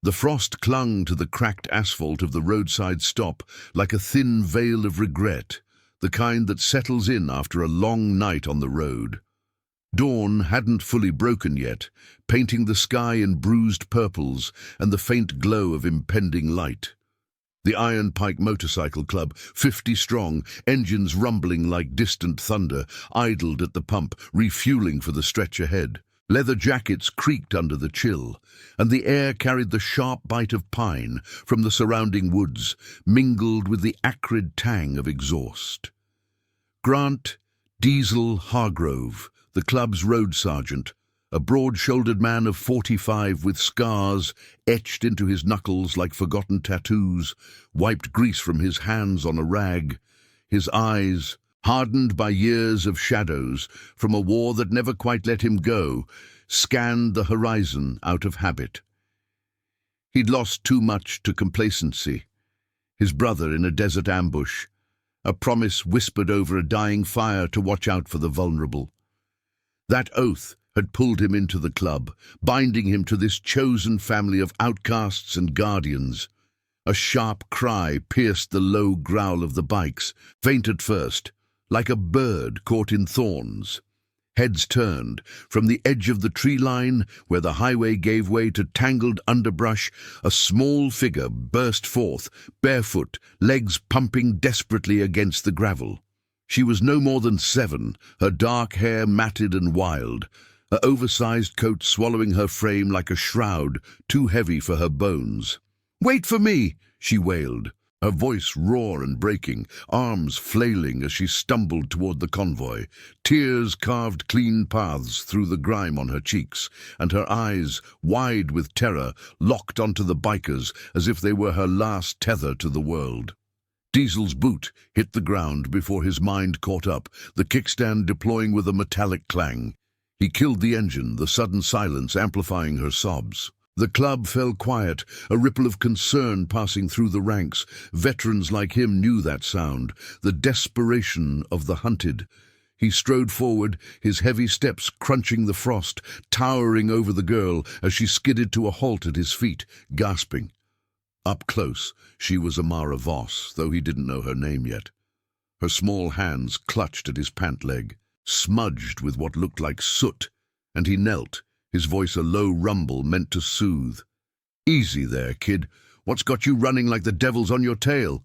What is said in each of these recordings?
The frost clung to the cracked asphalt of the roadside stop like a thin veil of regret, the kind that settles in after a long night on the road. Dawn hadn't fully broken yet, painting the sky in bruised purples and the faint glow of impending light. The Iron Pike Motorcycle Club, 50 strong, engines rumbling like distant thunder, idled at the pump, refueling for the stretch ahead. Leather jackets creaked under the chill, and the air carried the sharp bite of pine from the surrounding woods, mingled with the acrid tang of exhaust. Grant Diesel Hargrove, the club's road sergeant, a broad-shouldered man of 45 with scars etched into his knuckles like forgotten tattoos, wiped grease from his hands on a rag, his eyes, hardened by years of shadows from a war that never quite let him go, scanned the horizon out of habit. He'd lost too much to complacency. His brother in a desert ambush, a promise whispered over a dying fire to watch out for the vulnerable. That oath had pulled him into the club, binding him to this chosen family of outcasts and guardians. A sharp cry pierced the low growl of the bikes, faint at first, like a bird caught in thorns. Heads turned. From the edge of the tree line, where the highway gave way to tangled underbrush, a small figure burst forth, barefoot, legs pumping desperately against the gravel. She was no more than 7, her dark hair matted and wild, her oversized coat swallowing her frame like a shroud, too heavy for her bones. "Wait for me!" she wailed, her voice raw and breaking, arms flailing as she stumbled toward the convoy. Tears carved clean paths through the grime on her cheeks, and her eyes, wide with terror, locked onto the bikers as if they were her last tether to the world. Diesel's boot hit the ground before his mind caught up, the kickstand deploying with a metallic clang. He killed the engine, the sudden silence amplifying her sobs. The club fell quiet, a ripple of concern passing through the ranks. Veterans like him knew that sound, the desperation of the hunted. He strode forward, his heavy steps crunching the frost, towering over the girl as she skidded to a halt at his feet, gasping. Up close, she was Amara Voss, though he didn't know her name yet. Her small hands clutched at his pant leg, smudged with what looked like soot, and he knelt, his voice a low rumble meant to soothe. "Easy there, kid. What's got you running like the devil's on your tail?"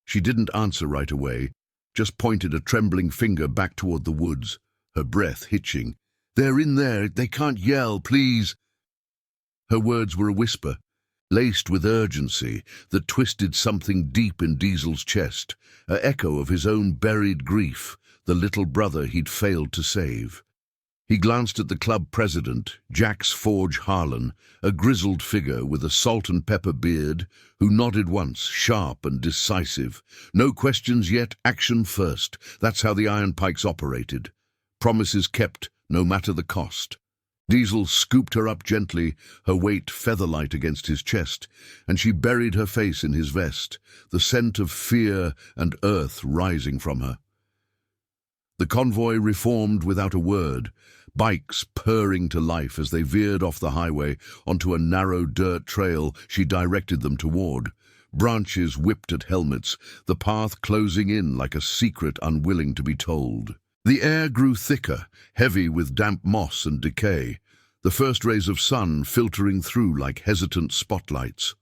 She didn't answer right away, just pointed a trembling finger back toward the woods, her breath hitching. "They're in there. They can't yell, please." Her words were a whisper, laced with urgency that twisted something deep in Diesel's chest, an echo of his own buried grief, the little brother he'd failed to save. He glanced at the club president, Jax Forge Harlan, a grizzled figure with a salt and pepper beard, who nodded once, sharp and decisive. No questions yet, action first. That's how the Iron Pikes operated. Promises kept, no matter the cost. Diesel scooped her up gently, her weight featherlight against his chest, and she buried her face in his vest, the scent of fear and earth rising from her. The convoy reformed without a word, bikes purring to life as they veered off the highway onto a narrow dirt trail she directed them toward. Branches whipped at helmets, the path closing in like a secret unwilling to be told. The air grew thicker, heavy with damp moss and decay, the first rays of sun filtering through like hesitant spotlights.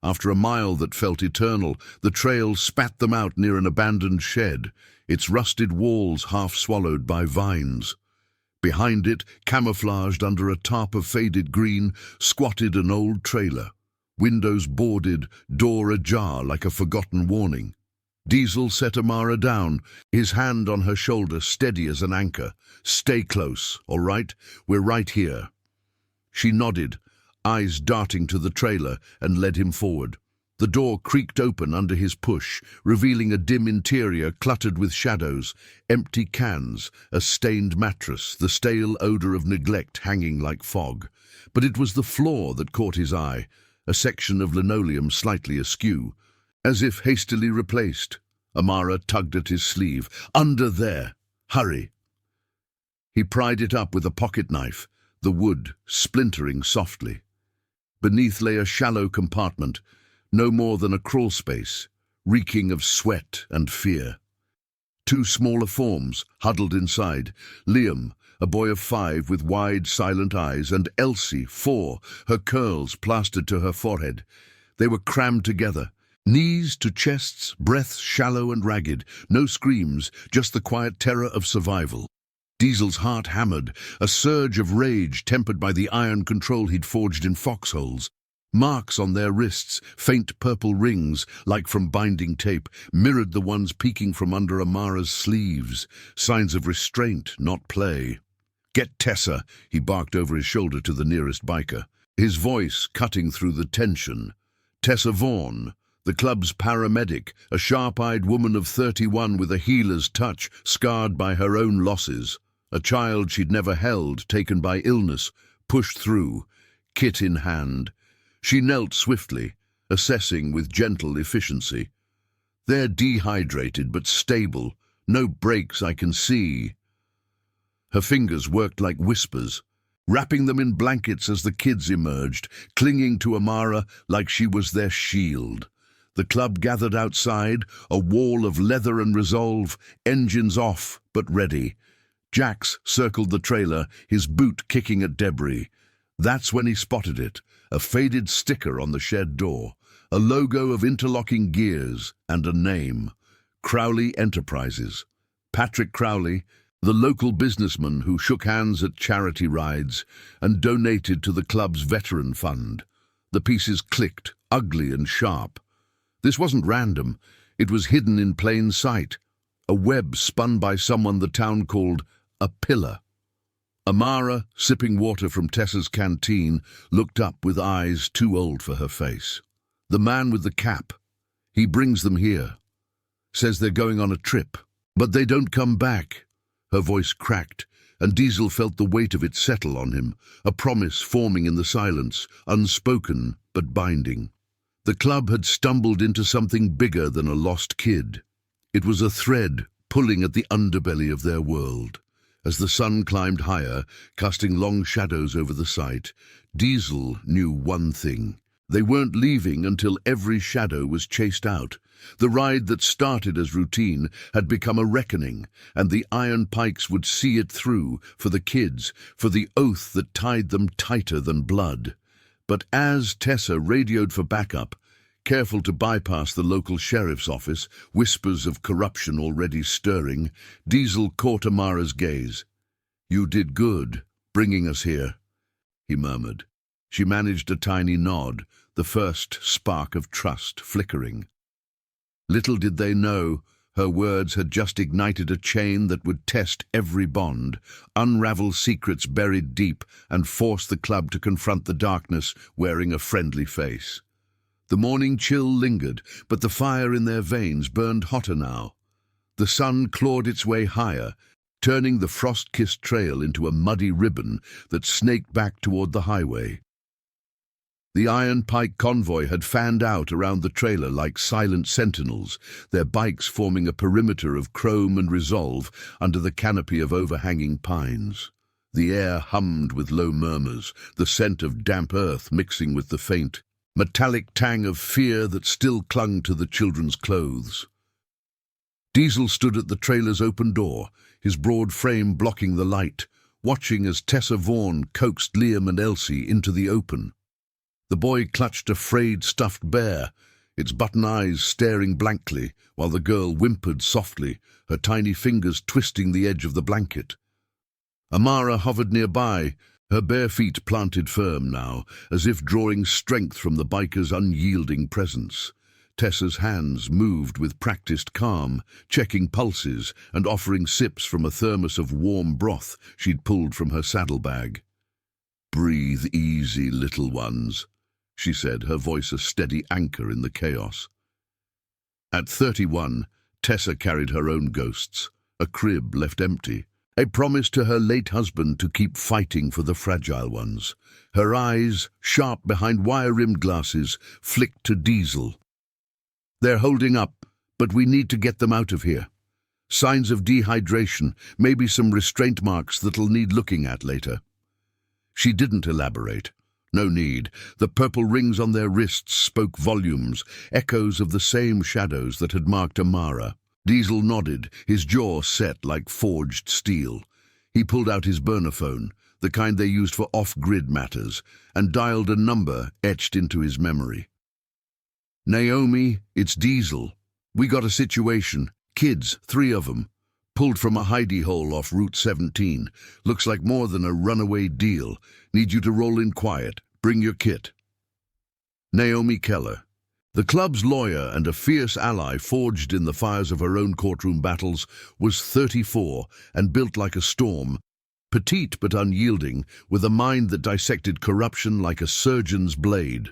After a mile that felt eternal, the trail spat them out near an abandoned shed, its rusted walls half swallowed by vines. Behind it, camouflaged under a tarp of faded green, squatted an old trailer, windows boarded, door ajar like a forgotten warning. Diesel set Amara down, his hand on her shoulder steady as an anchor. "Stay close, all right? We're right here." She nodded, eyes darting to the trailer, and led him forward. The door creaked open under his push, revealing a dim interior cluttered with shadows, empty cans, a stained mattress, the stale odor of neglect hanging like fog. But it was the floor that caught his eye, a section of linoleum slightly askew, as if hastily replaced. Amara tugged at his sleeve. "Under there! Hurry!" He pried it up with a pocket knife, the wood splintering softly. Beneath lay a shallow compartment, no more than a crawl space, reeking of sweat and fear. Two smaller forms huddled inside, Liam, a boy of 5 with wide, silent eyes, and Elsie, 4, her curls plastered to her forehead. They were crammed together, knees to chests, breaths shallow and ragged, no screams, just the quiet terror of survival. Diesel's heart hammered, a surge of rage tempered by the iron control he'd forged in foxholes. Marks on their wrists, faint purple rings, like from binding tape, mirrored the ones peeking from under Amara's sleeves, signs of restraint, not play. "Get Tessa," he barked over his shoulder to the nearest biker, his voice cutting through the tension. Tessa Vaughan, the club's paramedic, a sharp-eyed woman of 31 with a healer's touch, scarred by her own losses. A child she'd never held, taken by illness, pushed through, kit in hand. She knelt swiftly, assessing with gentle efficiency. "They're dehydrated but stable. No breaks I can see." Her fingers worked like whispers, wrapping them in blankets as the kids emerged, clinging to Amara like she was their shield. The club gathered outside, a wall of leather and resolve, engines off but ready. Jax circled the trailer, his boot kicking at debris. That's when he spotted it, a faded sticker on the shed door, a logo of interlocking gears, and a name: Crowley Enterprises. Patrick Crowley, the local businessman who shook hands at charity rides and donated to the club's veteran fund. The pieces clicked, ugly and sharp. This wasn't random, it was hidden in plain sight, a web spun by someone the town called a pillar. Amara, sipping water from Tessa's canteen, looked up with eyes too old for her face. "The man with the cap. He brings them here. Says they're going on a trip. But they don't come back." Her voice cracked, and Diesel felt the weight of it settle on him, a promise forming in the silence, unspoken but binding. The club had stumbled into something bigger than a lost kid. It was a thread pulling at the underbelly of their world. As the sun climbed higher, casting long shadows over the site, Diesel knew one thing. They weren't leaving until every shadow was chased out. The ride that started as routine had become a reckoning, and the iron pikes would see it through, for the kids, for the oath that tied them tighter than blood. But as Tessa radioed for backup, careful to bypass the local sheriff's office, whispers of corruption already stirring, Diesel caught Amara's gaze. "You did good, bringing us here," he murmured. She managed a tiny nod, the first spark of trust flickering. Little did they know, her words had just ignited a chain that would test every bond, unravel secrets buried deep, and force the club to confront the darkness wearing a friendly face. The morning chill lingered, but the fire in their veins burned hotter now. The sun clawed its way higher, turning the frost-kissed trail into a muddy ribbon that snaked back toward the highway. The Iron Pike convoy had fanned out around the trailer like silent sentinels, their bikes forming a perimeter of chrome and resolve under the canopy of overhanging pines. The air hummed with low murmurs, the scent of damp earth mixing with the faint, metallic tang of fear that still clung to the children's clothes. Diesel stood at the trailer's open door, his broad frame blocking the light, watching as Tessa Vaughan coaxed Liam and Elsie into the open. The boy clutched a frayed stuffed bear, its button eyes staring blankly, while the girl whimpered softly, her tiny fingers twisting the edge of the blanket. Amara hovered nearby, her bare feet planted firm now, as if drawing strength from the biker's unyielding presence. Tessa's hands moved with practiced calm, checking pulses and offering sips from a thermos of warm broth she'd pulled from her saddlebag. "Breathe easy, little ones," she said, her voice a steady anchor in the chaos. At 31, Tessa carried her own ghosts, a crib left empty, a promise to her late husband to keep fighting for the fragile ones. Her eyes, sharp behind wire-rimmed glasses, flicked to Diesel. "They're holding up, but we need to get them out of here. Signs of dehydration, maybe some restraint marks that'll need looking at later." She didn't elaborate, No need. The purple rings on their wrists spoke volumes, echoes of the same shadows that had marked Amara. Diesel nodded, his jaw set like forged steel. He pulled out his burner phone, the kind they used for off-grid matters, and dialed a number etched into his memory. "Naomi, it's Diesel. We got a situation. Kids, 3 of them. Pulled from a hidey hole off Route 17. Looks like more than a runaway deal. Need you to roll in quiet. Bring your kit." Naomi Keller, the club's lawyer and a fierce ally forged in the fires of her own courtroom battles, was 34 and built like a storm, petite but unyielding, with a mind that dissected corruption like a surgeon's blade.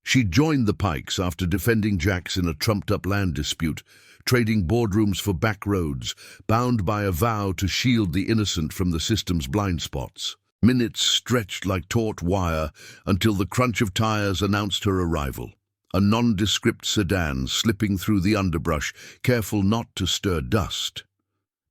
She joined the Pikes after defending Jax in a trumped-up land dispute, trading boardrooms for back roads, bound by a vow to shield the innocent from the system's blind spots. Minutes stretched like taut wire until the crunch of tires announced her arrival. A nondescript sedan slipping through the underbrush, careful not to stir dust.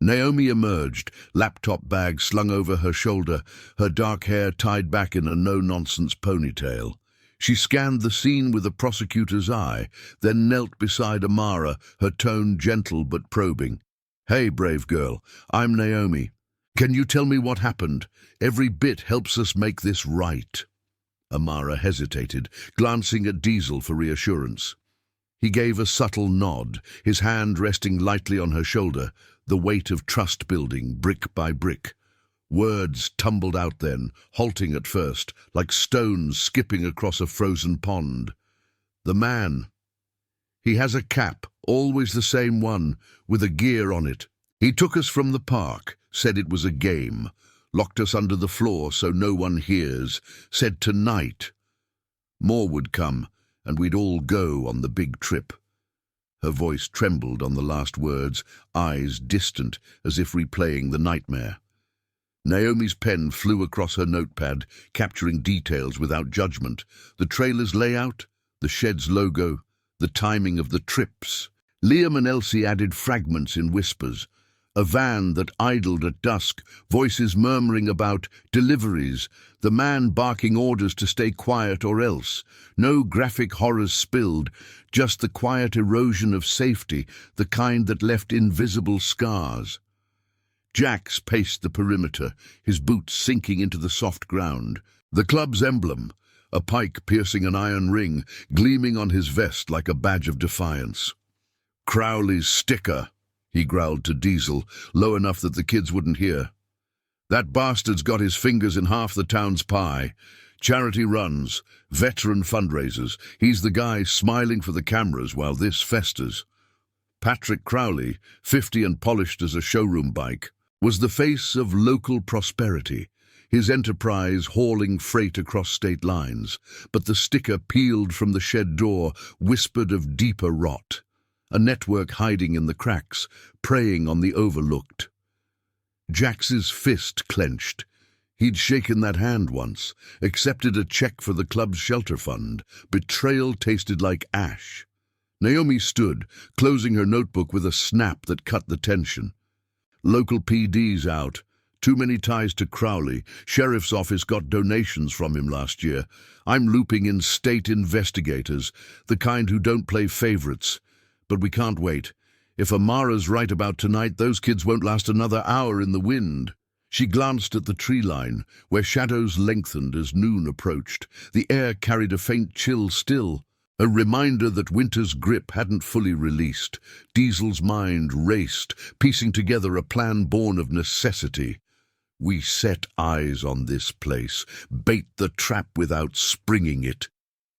Naomi emerged, laptop bag slung over her shoulder, her dark hair tied back in a no-nonsense ponytail. She scanned the scene with a prosecutor's eye, then knelt beside Amara, her tone gentle but probing. "Hey, brave girl, I'm Naomi. Can you tell me what happened? Every bit helps us make this right." Amara hesitated, glancing at Diesel for reassurance. He gave a subtle nod, his hand resting lightly on her shoulder, the weight of trust building brick by brick. Words tumbled out then, halting at first, like stones skipping across a frozen pond. "The man. He has a cap, always the same one, with a gear on it. He took us from the park, said it was a game, locked us under the floor so no one hears, said tonight. More would come, and we'd all go on the big trip." Her voice trembled on the last words, eyes distant as if replaying the nightmare. Naomi's pen flew across her notepad, capturing details without judgment. The trailer's layout, the shed's logo, the timing of the trips. Liam and Elsie added fragments in whispers. A van that idled at dusk, voices murmuring about deliveries, the man barking orders to stay quiet or else. No graphic horrors spilled, just the quiet erosion of safety, the kind that left invisible scars. Jax paced the perimeter, his boots sinking into the soft ground. The club's emblem, a pike piercing an iron ring, gleaming on his vest like a badge of defiance. "Crowley's sticker," he growled to Diesel, low enough that the kids wouldn't hear. "That bastard's got his fingers in half the town's pie. Charity runs, veteran fundraisers. He's the guy smiling for the cameras while this festers." Patrick Crowley, 50 and polished as a showroom bike, was the face of local prosperity, his enterprise hauling freight across state lines. But the sticker peeled from the shed door whispered of deeper rot, a network hiding in the cracks, preying on the overlooked. Jax's fist clenched. He'd shaken that hand once, accepted a check for the club's shelter fund. Betrayal tasted like ash. Naomi stood, closing her notebook with a snap that cut the tension. "Local PD's out. Too many ties to Crowley. Sheriff's office got donations from him last year. I'm looping in state investigators, the kind who don't play favorites. But we can't wait. If Amara's right about tonight, those kids won't last another hour in the wind." She glanced at the tree line, where shadows lengthened as noon approached. The air carried a faint chill still, a reminder that winter's grip hadn't fully released. Diesel's mind raced, piecing together a plan born of necessity. "We set eyes on this place, bait the trap without springing it."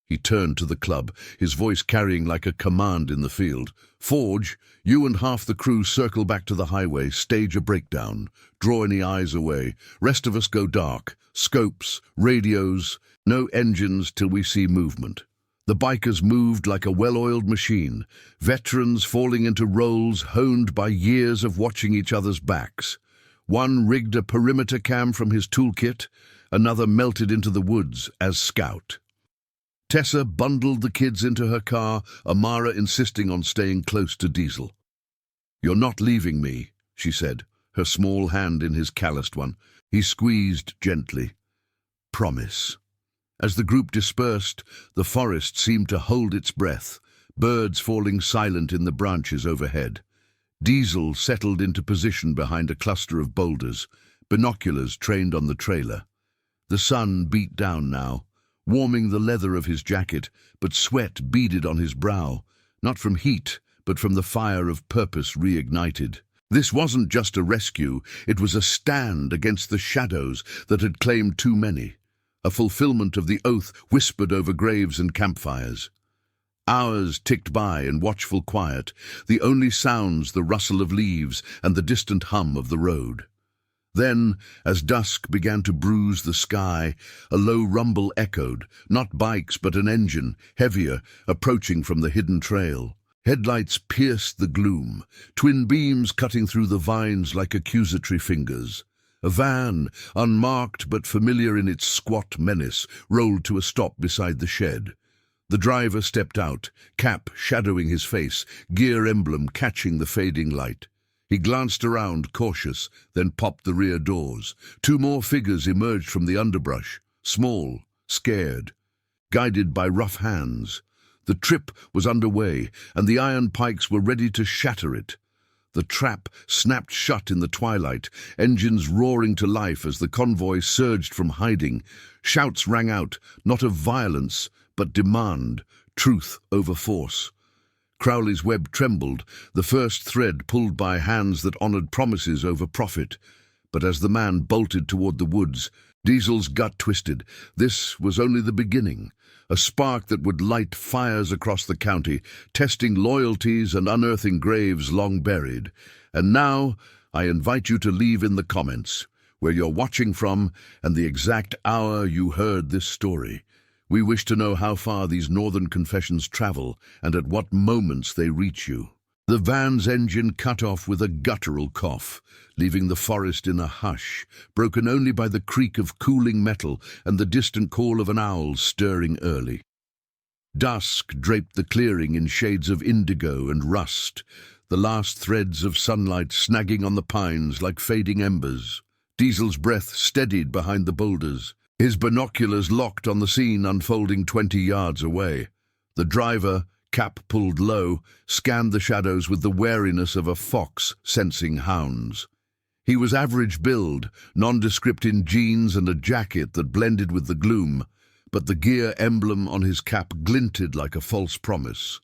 He turned to the club, his voice carrying like a command in the field. "Forge, you and half the crew circle back to the highway, stage a breakdown. Draw any eyes away. Rest of us go dark. Scopes, radios, no engines till we see movement." The bikers moved like a well-oiled machine, veterans falling into roles honed by years of watching each other's backs. One rigged a perimeter cam from his toolkit, another melted into the woods as scout. Tessa bundled the kids into her car, Amara insisting on staying close to Diesel. "You're not leaving me," she said, her small hand in his calloused one. He squeezed gently. "Promise." As the group dispersed, the forest seemed to hold its breath, birds falling silent in the branches overhead. Diesel settled into position behind a cluster of boulders, binoculars trained on the trailer. The sun beat down now, warming the leather of his jacket, but sweat beaded on his brow, not from heat, but from the fire of purpose reignited. This wasn't just a rescue, it was a stand against the shadows that had claimed too many, a fulfillment of the oath whispered over graves and campfires. Hours ticked by in watchful quiet, the only sounds the rustle of leaves and the distant hum of the road. Then, as dusk began to bruise the sky, a low rumble echoed, not bikes but an engine, heavier, approaching from the hidden trail. Headlights pierced the gloom, twin beams cutting through the vines like accusatory fingers. A van, unmarked but familiar in its squat menace, rolled to a stop beside the shed. The driver stepped out, cap shadowing his face, gear emblem catching the fading light. He glanced around, cautious, then popped the rear doors. Two more figures emerged from the underbrush, small, scared, guided by rough hands. The trip was underway, and the iron pikes were ready to shatter it. The trap snapped shut in the twilight, engines roaring to life as the convoy surged from hiding. Shouts rang out, not of violence, but demand, truth over force. Crowley's web trembled, the first thread pulled by hands that honored promises over profit. But as the man bolted toward the woods, Diesel's gut twisted. This was only the beginning, a spark that would light fires across the county, testing loyalties and unearthing graves long buried. And now, I invite you to leave in the comments where you're watching from and the exact hour you heard this story. We wish to know how far these northern confessions travel and at what moments they reach you. The van's engine cut off with a guttural cough, leaving the forest in a hush, broken only by the creak of cooling metal and the distant call of an owl stirring early. Dusk draped the clearing in shades of indigo and rust, the last threads of sunlight snagging on the pines like fading embers. Diesel's breath steadied behind the boulders, his binoculars locked on the scene unfolding 20 yards away. The driver, cap pulled low, scanned the shadows with the wariness of a fox sensing hounds. He was average build, nondescript in jeans and a jacket that blended with the gloom, but the gear emblem on his cap glinted like a false promise.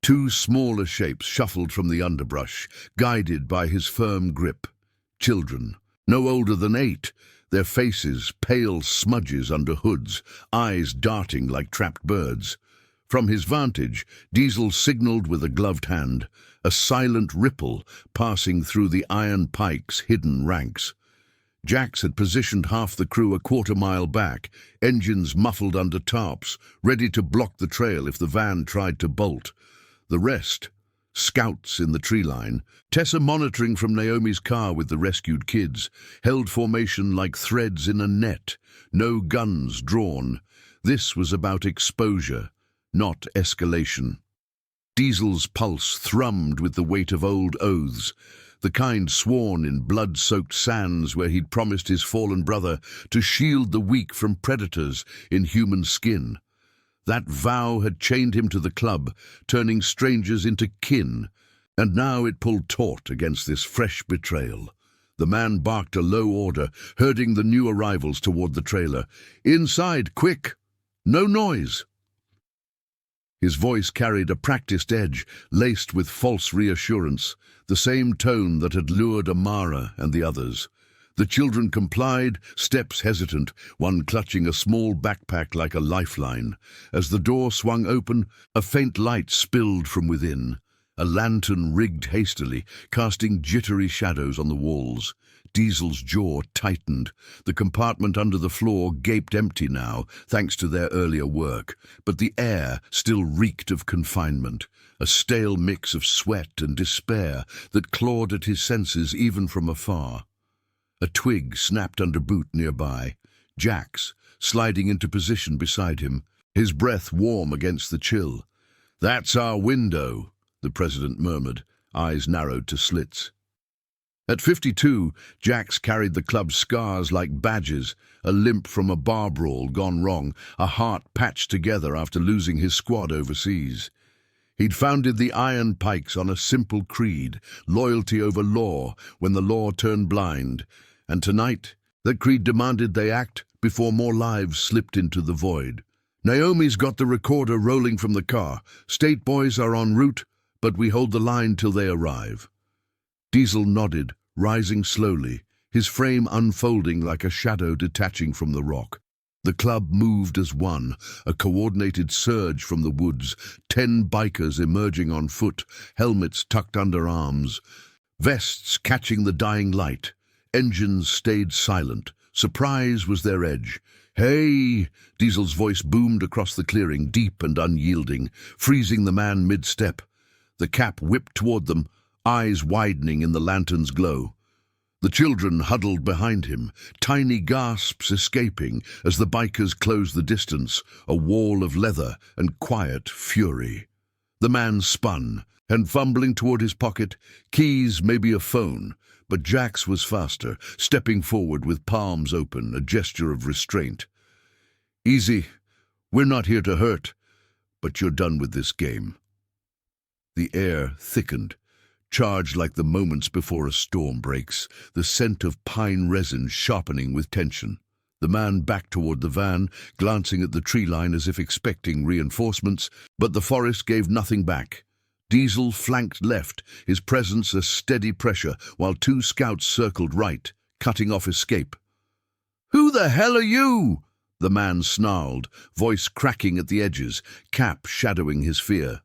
Two smaller shapes shuffled from the underbrush, guided by his firm grip. Children, no older than 8, their faces pale smudges under hoods, eyes darting like trapped birds. From his vantage, Diesel signaled with a gloved hand, a silent ripple passing through the iron pikes' hidden ranks. Jax had positioned half the crew a quarter-mile back, engines muffled under tarps, ready to block the trail if the van tried to bolt. The rest, scouts in the tree line, Tessa monitoring from Naomi's car with the rescued kids, held formation like threads in a net, no guns drawn. This was about exposure, not escalation. Diesel's pulse thrummed with the weight of old oaths, the kind sworn in blood-soaked sands where he'd promised his fallen brother to shield the weak from predators in human skin. That vow had chained him to the club, turning strangers into kin, and now it pulled taut against this fresh betrayal. The man barked a low order, herding the new arrivals toward the trailer. "Inside, quick! No noise!" His voice carried a practiced edge, laced with false reassurance, the same tone that had lured Amara and the others. The children complied, steps hesitant, one clutching a small backpack like a lifeline. As the door swung open, a faint light spilled from within. A lantern rigged hastily, casting jittery shadows on the walls. Diesel's jaw tightened. The compartment under the floor gaped empty now, thanks to their earlier work, but the air still reeked of confinement, a stale mix of sweat and despair that clawed at his senses even from afar. A twig snapped under boot nearby. Jax, sliding into position beside him, his breath warm against the chill. "That's our window," the president murmured, eyes narrowed to slits. At 52, Jax carried the club's scars like badges, a limp from a bar brawl gone wrong, a heart patched together after losing his squad overseas. He'd founded the Iron Pikes on a simple creed, loyalty over law when the law turned blind, and tonight that creed demanded they act before more lives slipped into the void. Naomi's got the recorder rolling from the car. State boys are en route, but we hold the line till they arrive. Diesel nodded, rising slowly, his frame unfolding like a shadow detaching from the rock. The club moved as one, a coordinated surge from the woods, 10 bikers emerging on foot, helmets tucked under arms, vests catching the dying light. Engines stayed silent. Surprise was their edge. "Hey!" Diesel's voice boomed across the clearing, deep and unyielding, freezing the man mid-step. The Cap whipped toward them, eyes widening in the lantern's glow. The children huddled behind him, tiny gasps escaping as the bikers closed the distance, a wall of leather and quiet fury. The man spun, and fumbling toward his pocket, keys, maybe a phone, but Jax was faster, stepping forward with palms open, a gesture of restraint. "Easy. We're not here to hurt, but you're done with this game." The air thickened, charged like the moments before a storm breaks, the scent of pine resin sharpening with tension. The man backed toward the van, glancing at the tree line as if expecting reinforcements, but the forest gave nothing back. Diesel flanked left, his presence a steady pressure, while 2 scouts circled right, cutting off escape. "Who the hell are you?" the man snarled, voice cracking at the edges, Cap shadowing his fear.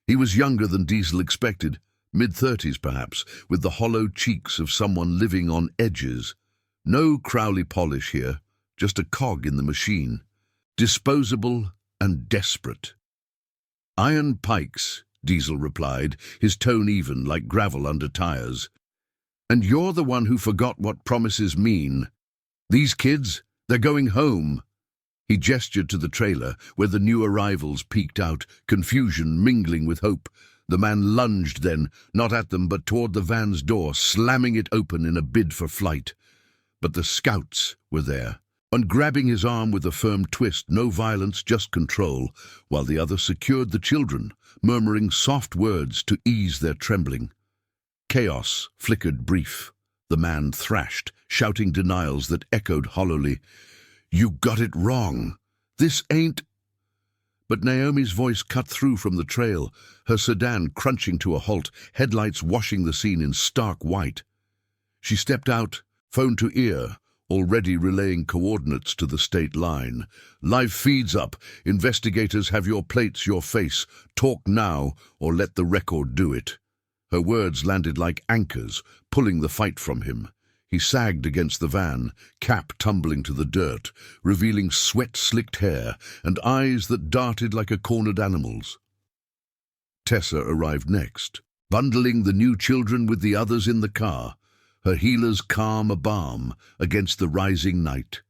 He was younger than Diesel expected, mid-30s perhaps, with the hollow cheeks of someone living on edges. No Crowley polish here, just a cog in the machine. Disposable and desperate. "Iron Pikes," Diesel replied, his tone even, like gravel under tires. "And you're the one who forgot what promises mean. These kids, they're going home." He gestured to the trailer, where the new arrivals peeked out, confusion mingling with hope. The man lunged then, not at them but toward the van's door, slamming it open in a bid for flight. But the scouts were there, and grabbing his arm with a firm twist, no violence, just control, while the other secured the children, murmuring soft words to ease their trembling. Chaos flickered brief. The man thrashed, shouting denials that echoed hollowly. "You got it wrong. This ain't—" But Naomi's voice cut through from the trail, her sedan crunching to a halt, headlights washing the scene in stark white. She stepped out, phone to ear, already relaying coordinates to the state line. "Live feeds up. Investigators have your plates, your face. Talk now, or let the record do it." Her words landed like anchors, pulling the fight from him. He sagged against the van, Cap tumbling to the dirt, revealing sweat-slicked hair and eyes that darted like a cornered animal's. Tessa arrived next, bundling the new children with the others in the car, her healers calm a balm against the rising night.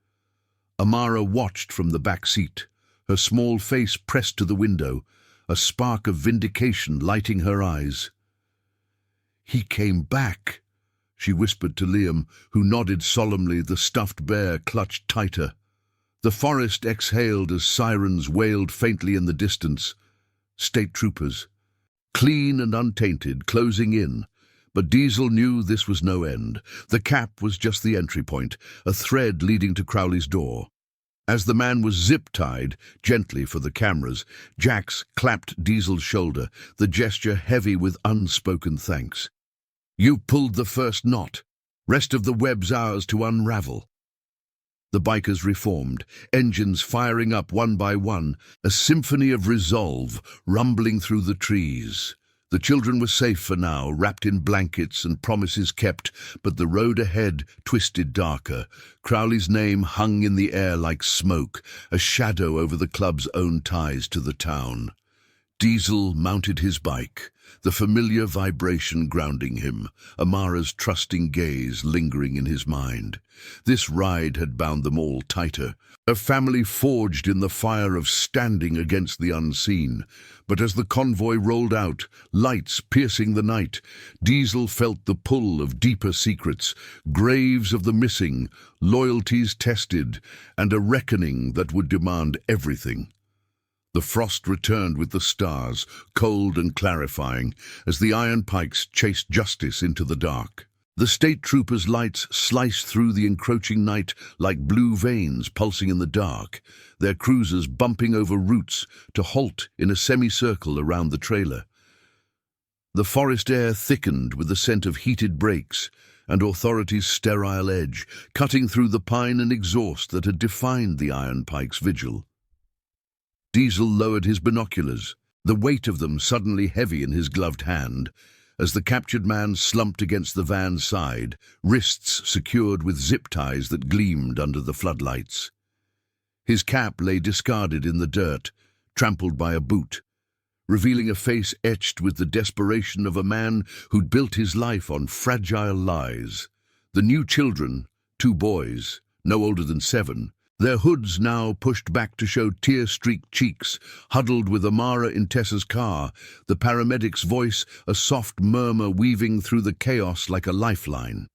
Amara watched from the back seat, her small face pressed to the window, a spark of vindication lighting her eyes. "He came back," she whispered to Liam, who nodded solemnly, the stuffed bear clutched tighter. The forest exhaled as sirens wailed faintly in the distance. State troopers, clean and untainted, closing in. But Diesel knew this was no end. The Cap was just the entry point, a thread leading to Crowley's door. As the man was zip-tied, gently for the cameras, Jax clapped Diesel's shoulder, the gesture heavy with unspoken thanks. "You pulled the first knot. Rest of the web's ours to unravel." The bikers reformed, engines firing up one by one, a symphony of resolve rumbling through the trees. The children were safe for now, wrapped in blankets and promises kept, but the road ahead twisted darker. Crowley's name hung in the air like smoke, a shadow over the club's own ties to the town. Diesel mounted his bike, the familiar vibration grounding him, Amara's trusting gaze lingering in his mind. This ride had bound them all tighter, a family forged in the fire of standing against the unseen. But as the convoy rolled out, lights piercing the night, Diesel felt the pull of deeper secrets, graves of the missing, loyalties tested, and a reckoning that would demand everything. The frost returned with the stars, cold and clarifying, as the iron pikes chased justice into the dark. The state troopers' lights sliced through the encroaching night like blue veins pulsing in the dark, their cruisers bumping over roots to halt in a semicircle around the trailer. The forest air thickened with the scent of heated brakes and authority's sterile edge, cutting through the pine and exhaust that had defined the iron pike's vigil. Diesel lowered his binoculars, the weight of them suddenly heavy in his gloved hand, as the captured man slumped against the van's side, wrists secured with zip ties that gleamed under the floodlights. His cap lay discarded in the dirt, trampled by a boot, revealing a face etched with the desperation of a man who'd built his life on fragile lies. The new children, 2 boys, no older than 7, their hoods now pushed back to show tear-streaked cheeks, huddled with Amara in Tessa's car, the paramedic's voice a soft murmur weaving through the chaos like a lifeline.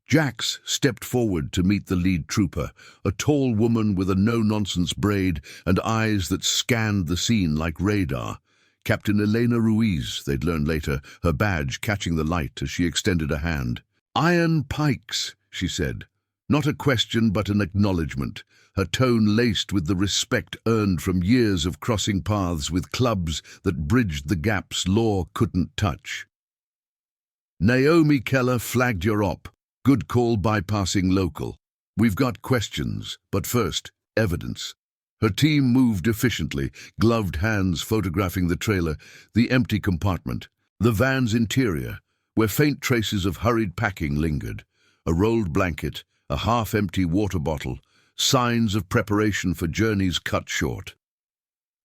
Jax stepped forward to meet the lead trooper, a tall woman with a no-nonsense braid and eyes that scanned the scene like radar. Captain Elena Ruiz, they'd learn later, her badge catching the light as she extended a hand. "Iron pikes," she said. Not a question but an acknowledgement, her tone laced with the respect earned from years of crossing paths with clubs that bridged the gaps law couldn't touch. "Naomi Keller flagged your op. Good call bypassing local. We've got questions, but first, evidence." Her team moved efficiently, gloved hands photographing the trailer, the empty compartment, the van's interior, where faint traces of hurried packing lingered, a rolled blanket, a half-empty water bottle, signs of preparation for journeys cut short.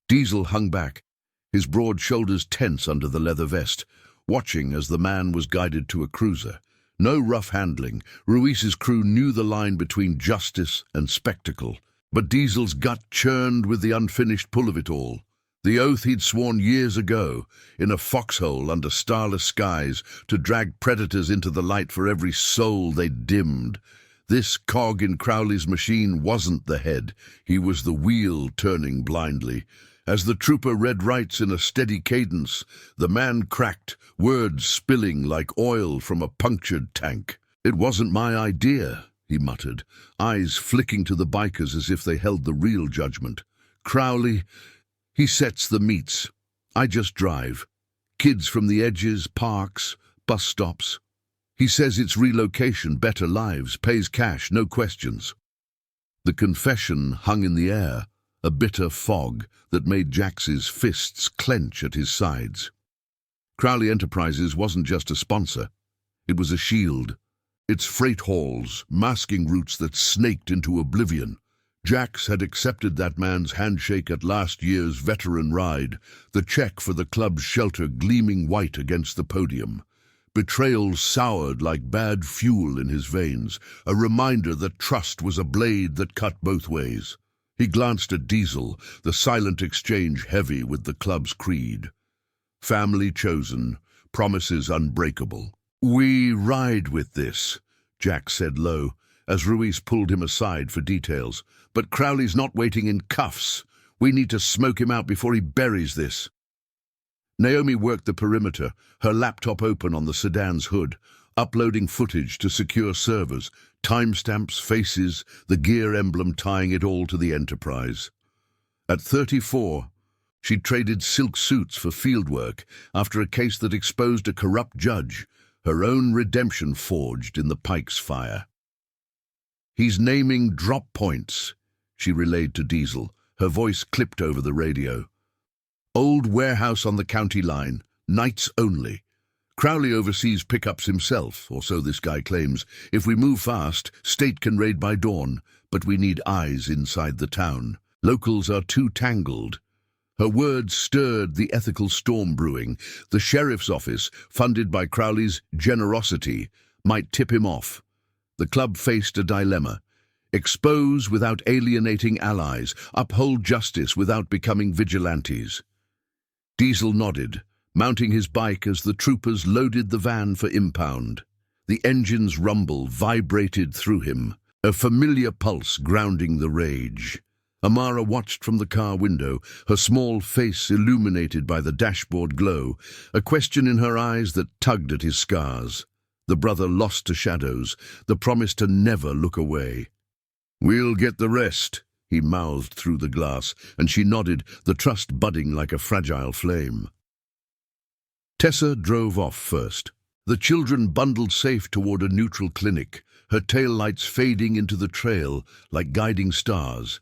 Diesel hung back, his broad shoulders tense under the leather vest, watching as the man was guided to a cruiser. No rough handling, Ruiz's crew knew the line between justice and spectacle, but Diesel's gut churned with the unfinished pull of it all. The oath he'd sworn years ago, in a foxhole under starless skies, to drag predators into the light for every soul they'd dimmed. This cog in Crowley's machine wasn't the head, he was the wheel turning blindly. As the trooper read rights in a steady cadence, the man cracked, words spilling like oil from a punctured tank. "It wasn't my idea," he muttered, eyes flicking to the bikers as if they held the real judgment. "Crowley, he sets the meets. I just drive. Kids from the edges, parks, bus stops. He says it's relocation, better lives, pays cash, no questions." The confession hung in the air, a bitter fog that made Jax's fists clench at his sides. Crowley Enterprises wasn't just a sponsor. It was a shield. Its freight hauls, masking routes that snaked into oblivion. Jax had accepted that man's handshake at last year's veteran ride, the check for the club's shelter gleaming white against the podium. Betrayal soured like bad fuel in his veins, a reminder that trust was a blade that cut both ways. He glanced at Diesel, the silent exchange heavy with the club's creed. Family chosen, promises unbreakable. "We ride with this," Jax said low, as Ruiz pulled him aside for details. "But Crowley's not waiting in cuffs. We need to smoke him out before he buries this." Naomi worked the perimeter, her laptop open on the sedan's hood, uploading footage to secure servers, timestamps, faces, the gear emblem tying it all to the Enterprise. At 34, she traded silk suits for fieldwork after a case that exposed a corrupt judge, her own redemption forged in the Pike's fire. "He's naming drop points," she relayed to Diesel, her voice clipped over the radio. "Old warehouse on the county line, nights only. Crowley oversees pickups himself, or so this guy claims. If we move fast, state can raid by dawn, but we need eyes inside the town. Locals are too tangled." Her words stirred the ethical storm brewing. The sheriff's office, funded by Crowley's generosity, might tip him off. The club faced a dilemma. Expose without alienating allies, uphold justice without becoming vigilantes. Diesel nodded, mounting his bike as the troopers loaded the van for impound. The engine's rumble vibrated through him, a familiar pulse grounding the rage. Amara watched from the car window, her small face illuminated by the dashboard glow, a question in her eyes that tugged at his scars. The brother lost to shadows, the promise to never look away. "We'll get the rest," he mouthed through the glass, and she nodded, the trust budding like a fragile flame. Tessa drove off first. The children bundled safe toward a neutral clinic, her taillights fading into the trail like guiding stars.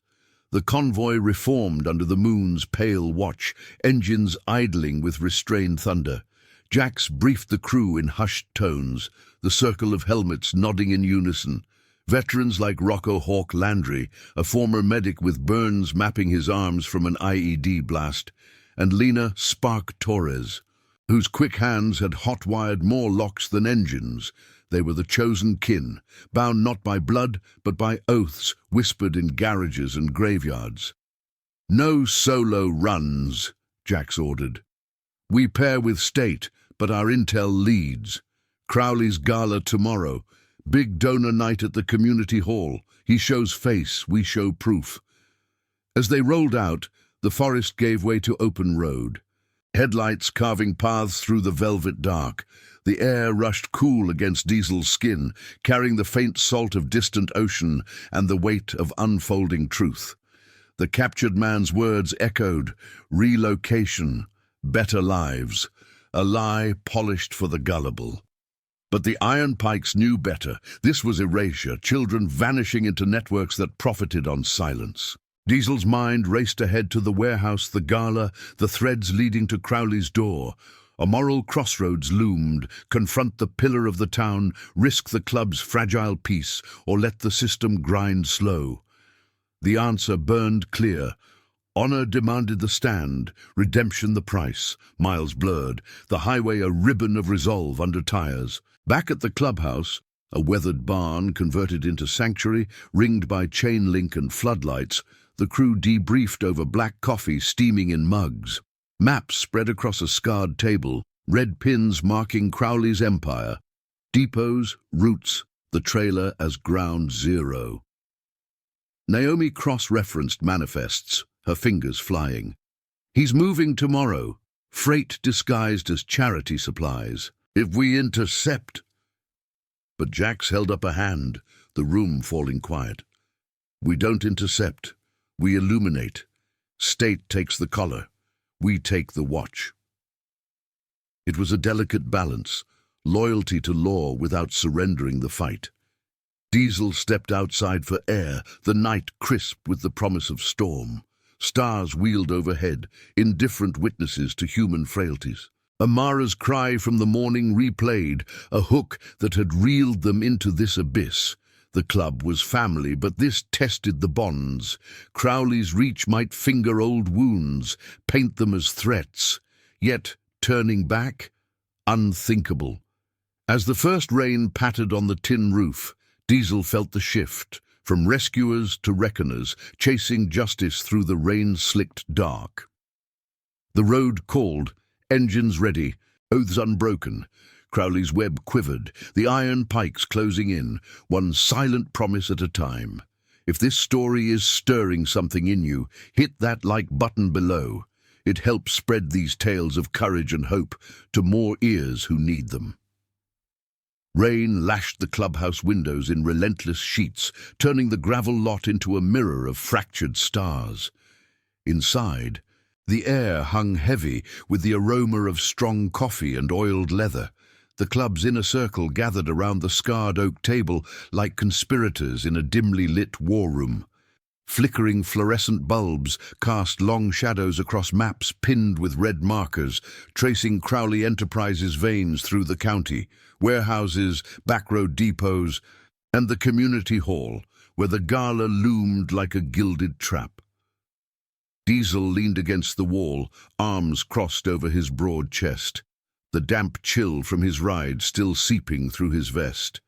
The convoy reformed under the moon's pale watch, engines idling with restrained thunder. Jax briefed the crew in hushed tones, the circle of helmets nodding in unison. Veterans like Rocco Hawk Landry, a former medic with burns mapping his arms from an IED blast, and Lena Spark Torres, whose quick hands had hot-wired more locks than engines. They were the chosen kin, bound not by blood, but by oaths whispered in garages and graveyards. "No solo runs," Jax ordered. "We pair with state, but our intel leads. Crowley's gala tomorrow. Big donor night at the community hall. He shows face, we show proof." As they rolled out, the forest gave way to open road. Headlights carving paths through the velvet dark. The air rushed cool against Diesel's skin, carrying the faint salt of distant ocean and the weight of unfolding truth. The captured man's words echoed: relocation, better lives, a lie polished for the gullible. But the Iron Pikes knew better. This was erasure, children vanishing into networks that profited on silence. Diesel's mind raced ahead to the warehouse, the gala, the threads leading to Crowley's door. A moral crossroads loomed: confront the pillar of the town, risk the club's fragile peace, or let the system grind slow. The answer burned clear. Honor demanded the stand, redemption the price. Miles blurred, the highway a ribbon of resolve under tires. Back at the clubhouse, a weathered barn converted into sanctuary, ringed by chain link and floodlights, the crew debriefed over black coffee steaming in mugs. Maps spread across a scarred table, red pins marking Crowley's empire. Depots, routes, the trailer as ground zero. Naomi cross-referenced manifests, her fingers flying. "He's moving tomorrow. Freight disguised as charity supplies. If we intercept..." But Jax held up a hand, the room falling quiet. "We don't intercept. We illuminate. State takes the collar. We take the watch." It was a delicate balance, loyalty to law without surrendering the fight. Diesel stepped outside for air, the night crisp with the promise of storm. Stars wheeled overhead, indifferent witnesses to human frailties. Amara's cry from the morning replayed, a hook that had reeled them into this abyss. The club was family, but this tested the bonds. Crowley's reach might finger old wounds, paint them as threats. Yet, turning back, unthinkable. As the first rain pattered on the tin roof, Diesel felt the shift, from rescuers to reckoners, chasing justice through the rain-slicked dark. The road called, engines ready, oaths unbroken. Crowley's web quivered, the Iron Pikes closing in, one silent promise at a time. If this story is stirring something in you, hit that like button below. It helps spread these tales of courage and hope to more ears who need them. Rain lashed the clubhouse windows in relentless sheets, turning the gravel lot into a mirror of fractured stars. Inside, the air hung heavy with the aroma of strong coffee and oiled leather. The club's inner circle gathered around the scarred oak table like conspirators in a dimly lit war room. Flickering fluorescent bulbs cast long shadows across maps pinned with red markers, tracing Crowley Enterprises' veins through the county, warehouses, backroad depots, and the community hall, where the gala loomed like a gilded trap. Diesel leaned against the wall, arms crossed over his broad chest, the damp chill from his ride still seeping through his vest.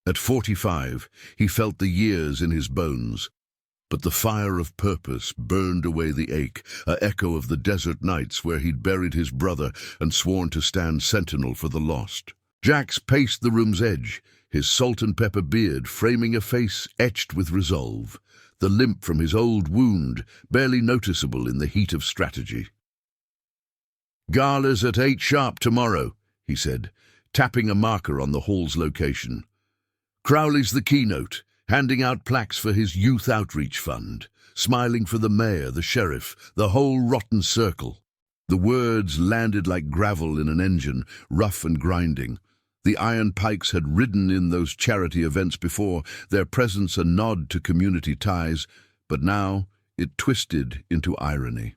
At 45, he felt the years in his bones, but the fire of purpose burned away the ache, a echo of the desert nights where he'd buried his brother and sworn to stand sentinel for the lost. Jax paced the room's edge, his salt and pepper beard framing a face etched with resolve, the limp from his old wound barely noticeable in the heat of strategy. "Gala's at 8 sharp tomorrow," he said, tapping a marker on the hall's location. "Crowley's the keynote, handing out plaques for his youth outreach fund, smiling for the mayor, the sheriff, the whole rotten circle." The words landed like gravel in an engine, rough and grinding. The Iron Pikes had ridden in those charity events before, their presence a nod to community ties, but now it twisted into irony.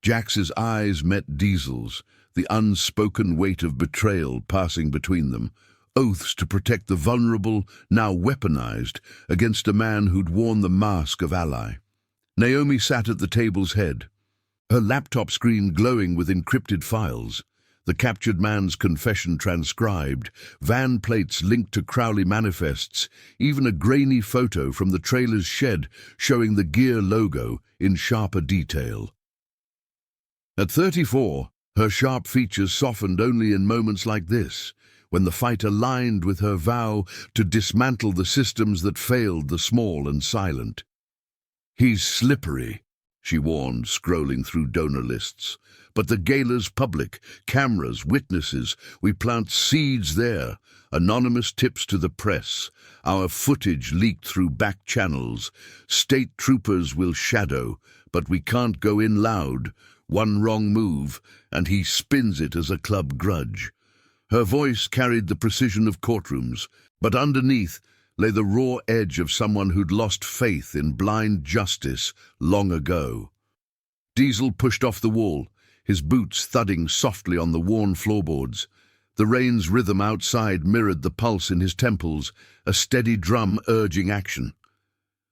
Jax's eyes met Diesel's, the unspoken weight of betrayal passing between them, oaths to protect the vulnerable, now weaponized, against a man who'd worn the mask of ally. Naomi sat at the table's head, her laptop screen glowing with encrypted files, the captured man's confession transcribed, van plates linked to Crowley manifests, even a grainy photo from the trailer's shed showing the gear logo in sharper detail. At 34, her sharp features softened only in moments like this, when the fight aligned with her vow to dismantle the systems that failed the small and silent. "He's slippery," she warned, scrolling through donor lists. "But the gala's public, cameras, witnesses, we plant seeds there, anonymous tips to the press, our footage leaked through back channels. State troopers will shadow, but we can't go in loud. One wrong move, and he spins it as a club grudge." Her voice carried the precision of courtrooms, but underneath lay the raw edge of someone who'd lost faith in blind justice long ago. Diesel pushed off the wall, his boots thudding softly on the worn floorboards. The rain's rhythm outside mirrored the pulse in his temples, a steady drum urging action.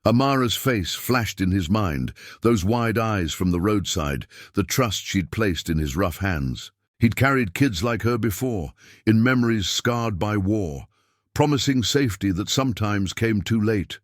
Amara's face flashed in his mind, those wide eyes from the roadside, the trust she'd placed in his rough hands. He'd carried kids like her before, in memories scarred by war, promising safety that sometimes came too late.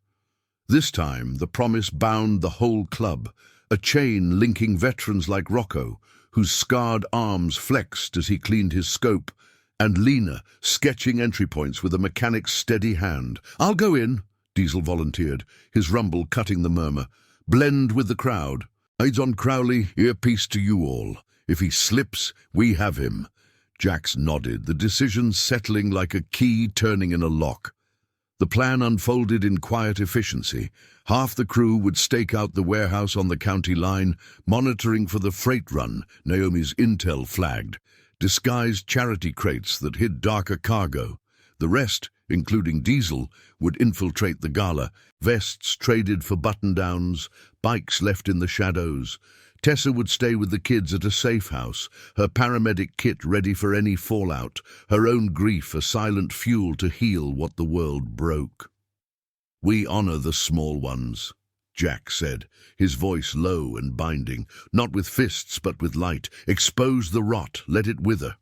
This time, the promise bound the whole club, a chain linking veterans like Rocco, whose scarred arms flexed as he cleaned his scope, and Lena, sketching entry points with a mechanic's steady hand. "I'll go in," Diesel volunteered, his rumble cutting the murmur. "Blend with the crowd. Eyes on Crowley, earpiece to you all. If he slips, we have him." Jax nodded, the decision settling like a key turning in a lock. The plan unfolded in quiet efficiency. Half the crew would stake out the warehouse on the county line, monitoring for the freight run Naomi's intel flagged, disguised charity crates that hid darker cargo. The rest, including Diesel, would infiltrate the gala, vests traded for button-downs, bikes left in the shadows. Tessa would stay with the kids at a safe house, her paramedic kit ready for any fallout, her own grief a silent fuel to heal what the world broke. "We honor the small ones," Jack said, his voice low and binding, "not with fists but with light. Expose the rot, let it wither."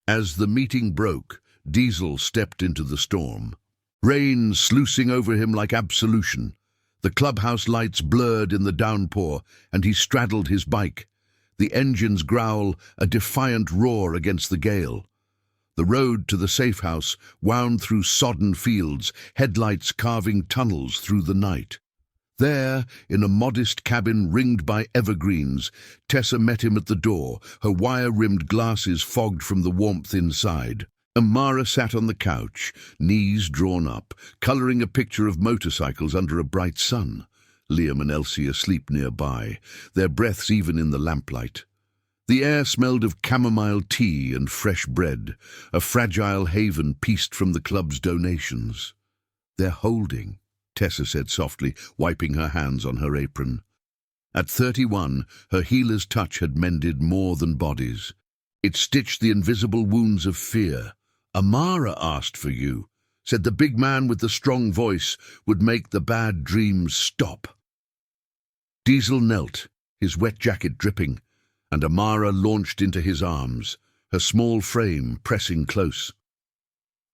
As the meeting broke, Diesel stepped into the storm. Rain sluicing over him like absolution. The clubhouse lights blurred in the downpour, and he straddled his bike. The engine's growl, a defiant roar against the gale. The road to the safe house wound through sodden fields, headlights carving tunnels through the night. There, in a modest cabin ringed by evergreens, Tessa met him at the door, her wire-rimmed glasses fogged from the warmth inside. Amara sat on the couch, knees drawn up, colouring a picture of motorcycles under a bright sun. Liam and Elsie asleep nearby, their breaths even in the lamplight. The air smelled of chamomile tea and fresh bread, a fragile haven pieced from the club's donations. "They're holding," Tessa said softly, wiping her hands on her apron. At 31, her healer's touch had mended more than bodies. It stitched the invisible wounds of fear. "Amara asked for you," said the big man with the strong voice, would make the bad dreams stop. Diesel knelt, his wet jacket dripping, and Amara launched into his arms, her small frame pressing close.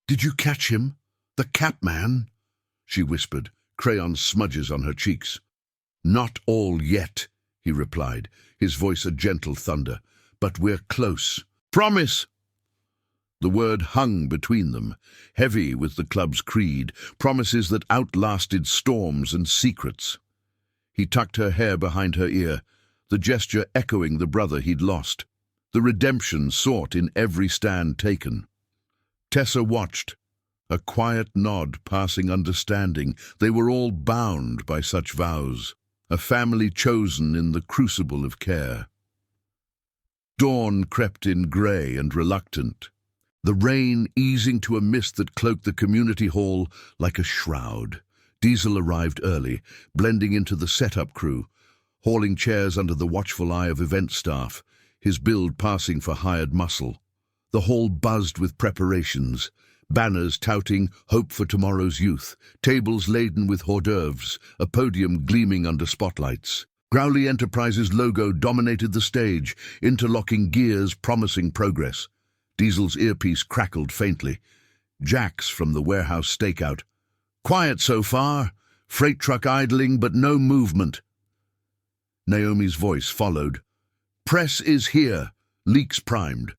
"Did you catch him? The Cap Man?" she whispered, crayon smudges on her cheeks. "Not all yet," he replied, his voice a gentle thunder. "But we're close. Promise!" The word hung between them, heavy with the club's creed, promises that outlasted storms and secrets. He tucked her hair behind her ear, the gesture echoing the brother he'd lost, the redemption sought in every stand taken. Tessa watched, a quiet nod passing understanding. They were all bound by such vows, a family chosen in the crucible of care. Dawn crept in grey and reluctant, the rain easing to a mist that cloaked the community hall like a shroud. Diesel arrived early, blending into the setup crew, hauling chairs under the watchful eye of event staff, his build passing for hired muscle. The hall buzzed with preparations, banners touting hope for tomorrow's youth, tables laden with hors d'oeuvres, a podium gleaming under spotlights. Crowley Enterprises' logo dominated the stage, interlocking gears promising progress. Diesel's earpiece crackled faintly. Jack's from the warehouse stakeout. "Quiet so far. Freight truck idling, but no movement." Naomi's voice followed. "Press is here. Leaks primed."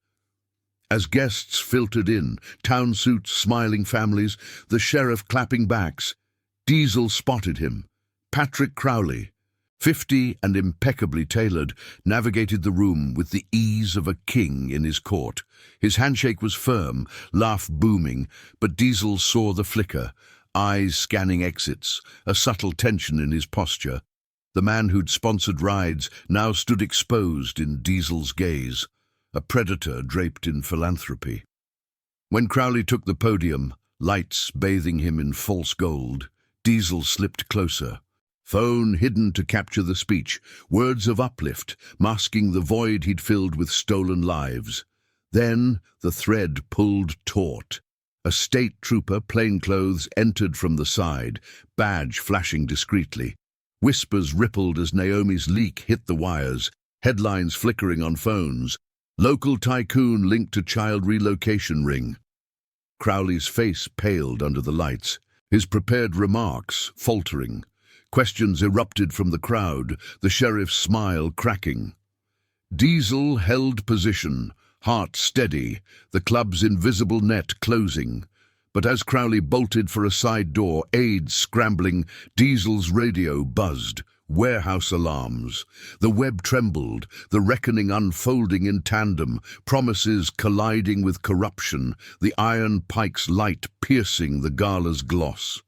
As guests filtered in, town suits, smiling families, the sheriff clapping backs, Diesel spotted him. Patrick Crowley, 50 and impeccably tailored, navigated the room with the ease of a king in his court. His handshake was firm, laugh booming, but Diesel saw the flicker, eyes scanning exits, a subtle tension in his posture. The man who'd sponsored rides now stood exposed in Diesel's gaze, a predator draped in philanthropy. When Crowley took the podium, lights bathing him in false gold, Diesel slipped closer. Phone hidden to capture the speech, words of uplift, masking the void he'd filled with stolen lives. Then the thread pulled taut. A state trooper, plainclothes, entered from the side, badge flashing discreetly. Whispers rippled as Naomi's leak hit the wires, headlines flickering on phones. Local tycoon linked to child relocation ring. Crowley's face paled under the lights, his prepared remarks faltering. Questions erupted from the crowd, the sheriff's smile cracking. Diesel held position, heart steady, the club's invisible net closing. But as Crowley bolted for a side door, aides scrambling, Diesel's radio buzzed, warehouse alarms. The web trembled, the reckoning unfolding in tandem, promises colliding with corruption, the iron pike's light piercing the gala's gloss.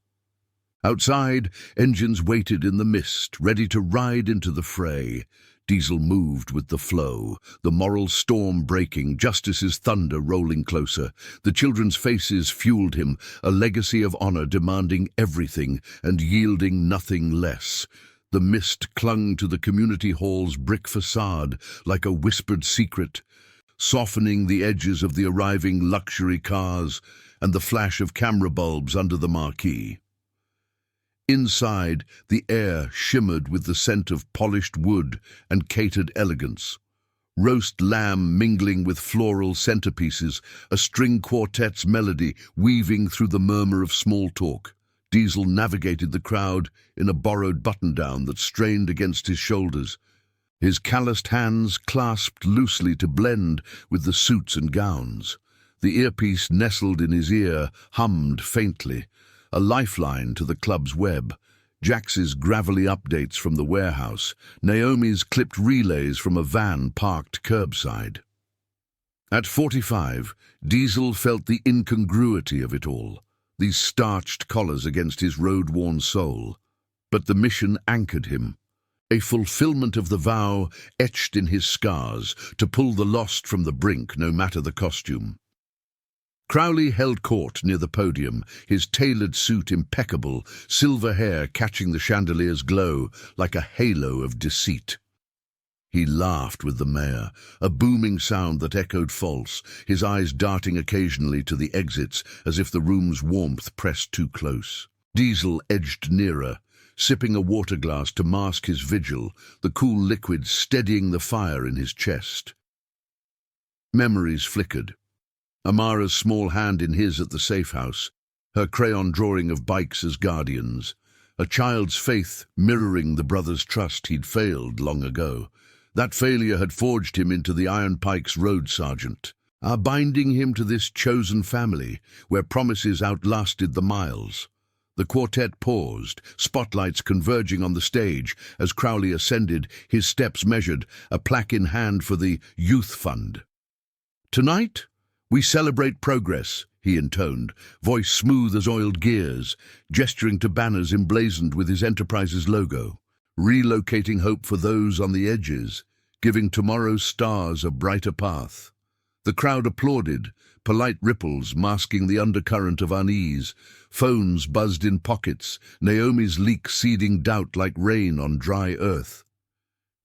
Outside, engines waited in the mist, ready to ride into the fray. Diesel moved with the flow, the moral storm breaking, justice's thunder rolling closer. The children's faces fueled him, a legacy of honor demanding everything and yielding nothing less. The mist clung to the community hall's brick facade like a whispered secret, softening the edges of the arriving luxury cars and the flash of camera bulbs under the marquee. Inside, the air shimmered with the scent of polished wood and catered elegance. Roast lamb mingling with floral centerpieces, a string quartet's melody weaving through the murmur of small talk. Diesel navigated the crowd in a borrowed button-down that strained against his shoulders. His calloused hands clasped loosely to blend with the suits and gowns. The earpiece nestled in his ear hummed faintly, a lifeline to the club's web. Jax's gravelly updates from the warehouse, Naomi's clipped relays from a van parked curbside. At 45, Diesel felt the incongruity of it all, these starched collars against his road-worn soul. But the mission anchored him, a fulfillment of the vow etched in his scars, to pull the lost from the brink, no matter the costume. Crowley held court near the podium, his tailored suit impeccable, silver hair catching the chandelier's glow like a halo of deceit. He laughed with the mayor, a booming sound that echoed false, his eyes darting occasionally to the exits as if the room's warmth pressed too close. Diesel edged nearer, sipping a water glass to mask his vigil, the cool liquid steadying the fire in his chest. Memories flickered. Amara's small hand in his at the safe house, her crayon drawing of bikes as guardians, a child's faith mirroring the brother's trust he'd failed long ago. That failure had forged him into the Iron Pike's road sergeant, binding him to this chosen family, where promises outlasted the miles. The quartet paused, spotlights converging on the stage as Crowley ascended, his steps measured, a plaque in hand for the Youth Fund. "Tonight, we celebrate progress," he intoned, voice smooth as oiled gears, gesturing to banners emblazoned with his enterprise's logo, relocating hope for those on the edges, giving tomorrow's stars a brighter path. The crowd applauded, polite ripples masking the undercurrent of unease. Phones buzzed in pockets, Naomi's leak seeding doubt like rain on dry earth.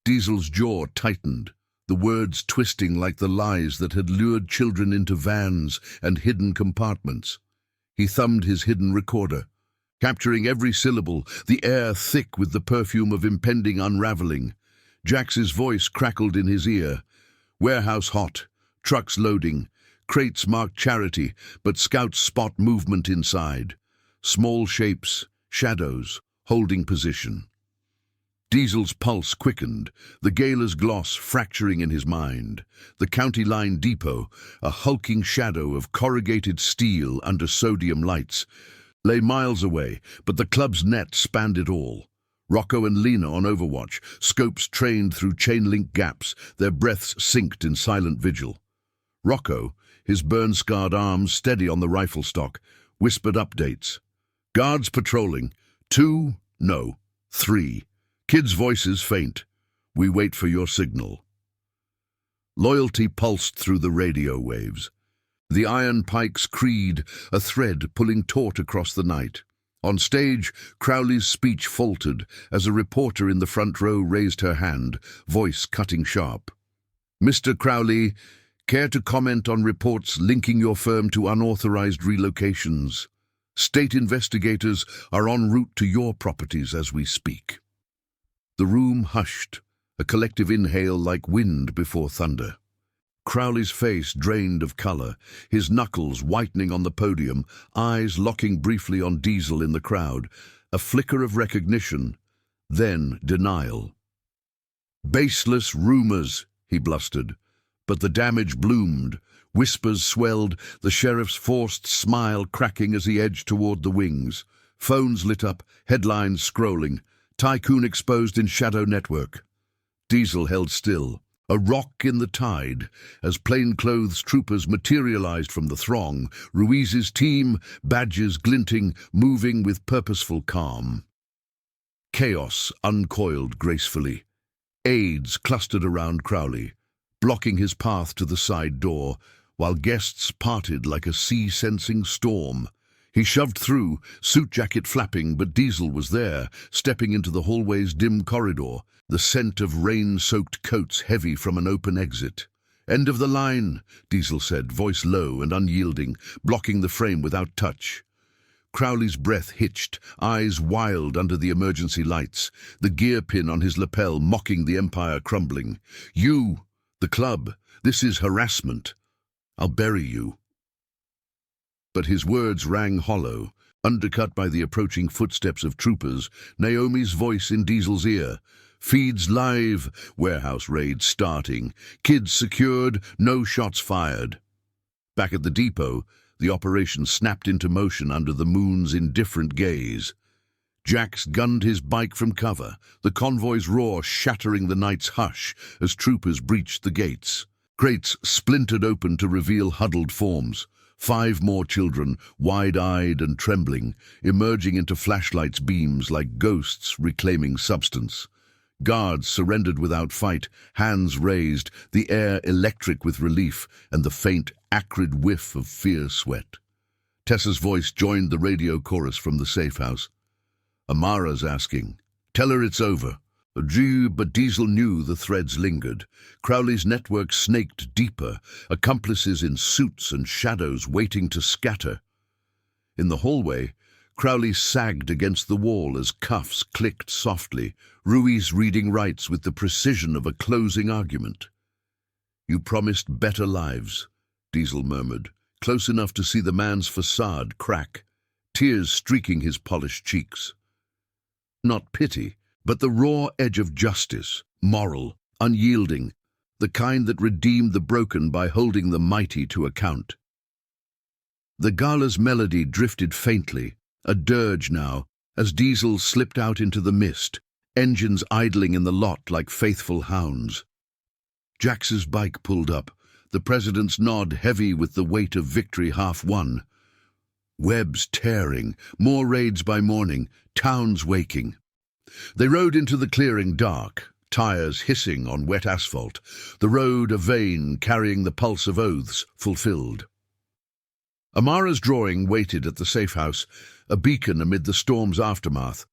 Diesel's jaw tightened, the words twisting like the lies that had lured children into vans and hidden compartments. He thumbed his hidden recorder, capturing every syllable, the air thick with the perfume of impending unraveling. Jax's voice crackled in his ear. Warehouse hot, trucks loading, crates marked charity, but scouts spot movement inside. Small shapes, shadows, holding position. Diesel's pulse quickened, the gala's gloss fracturing in his mind. The County Line depot, a hulking shadow of corrugated steel under sodium lights, lay miles away, but the club's net spanned it all. Rocco and Lena on overwatch, scopes trained through chain-link gaps, their breaths synced in silent vigil. Rocco, his burn-scarred arms steady on the rifle stock, whispered updates. "Guards patrolling. 2, no, 3. Kids' voices faint. We wait for your signal." Loyalty pulsed through the radio waves. The Iron Pike's creed, a thread pulling taut across the night. On stage, Crowley's speech faltered as a reporter in the front row raised her hand, voice cutting sharp. "Mr. Crowley, care to comment on reports linking your firm to unauthorized relocations? State investigators are en route to your properties as we speak." The room hushed, a collective inhale like wind before thunder. Crowley's face drained of color, his knuckles whitening on the podium, eyes locking briefly on Diesel in the crowd. A flicker of recognition, then denial. "Baseless rumors," he blustered. But the damage bloomed. Whispers swelled, the sheriff's forced smile cracking as he edged toward the wings. Phones lit up, headlines scrolling. "Tycoon exposed in Shadow Network." Diesel held still, a rock in the tide, as plainclothes troopers materialized from the throng, Ruiz's team, badges glinting, moving with purposeful calm. Chaos uncoiled gracefully. Aides clustered around Crowley, blocking his path to the side door, while guests parted like a sea-sensing storm. He shoved through, suit jacket flapping, but Diesel was there, stepping into the hallway's dim corridor, the scent of rain-soaked coats heavy from an open exit. "End of the line," Diesel said, voice low and unyielding, blocking the frame without touch. Crowley's breath hitched, eyes wild under the emergency lights, the gear pin on his lapel mocking the empire crumbling. "You, the club, this is harassment. I'll bury you." But his words rang hollow, undercut by the approaching footsteps of troopers, Naomi's voice in Diesel's ear. "Feeds live, warehouse raid starting, kids secured, no shots fired." Back at the depot, the operation snapped into motion under the moon's indifferent gaze. Jax gunned his bike from cover, the convoy's roar shattering the night's hush as troopers breached the gates. Crates splintered open to reveal huddled forms. 5 more children, wide-eyed and trembling, emerging into flashlights' beams like ghosts reclaiming substance. Guards surrendered without fight, hands raised, the air electric with relief and the faint, acrid whiff of fear sweat. Tessa's voice joined the radio chorus from the safe house. Amara's asking, "Tell her it's over." But Diesel knew the threads lingered. Crowley's network snaked deeper, accomplices in suits and shadows waiting to scatter. In the hallway, Crowley sagged against the wall as cuffs clicked softly, Ruiz reading rights with the precision of a closing argument. "You promised better lives," Diesel murmured, close enough to see the man's facade crack, tears streaking his polished cheeks. Not pity, but the raw edge of justice, moral, unyielding, the kind that redeemed the broken by holding the mighty to account. The gala's melody drifted faintly, a dirge now, as Diesel slipped out into the mist, engines idling in the lot like faithful hounds. Jax's bike pulled up, the president's nod heavy with the weight of victory half won. Webs tearing, more raids by morning, towns waking. They rode into the clearing dark, tires hissing on wet asphalt, the road a vein carrying the pulse of oaths fulfilled. Amara's drawing waited at the safe house, a beacon amid the storm's aftermath.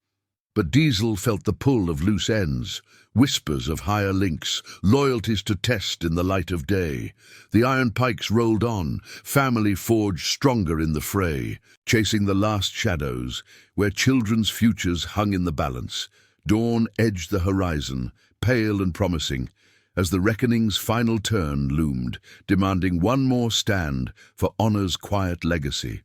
But Diesel felt the pull of loose ends, whispers of higher links, loyalties to test in the light of day. The iron pikes rolled on, family forged stronger in the fray, chasing the last shadows, where children's futures hung in the balance. Dawn edged the horizon, pale and promising, as the reckoning's final turn loomed, demanding one more stand for honor's quiet legacy.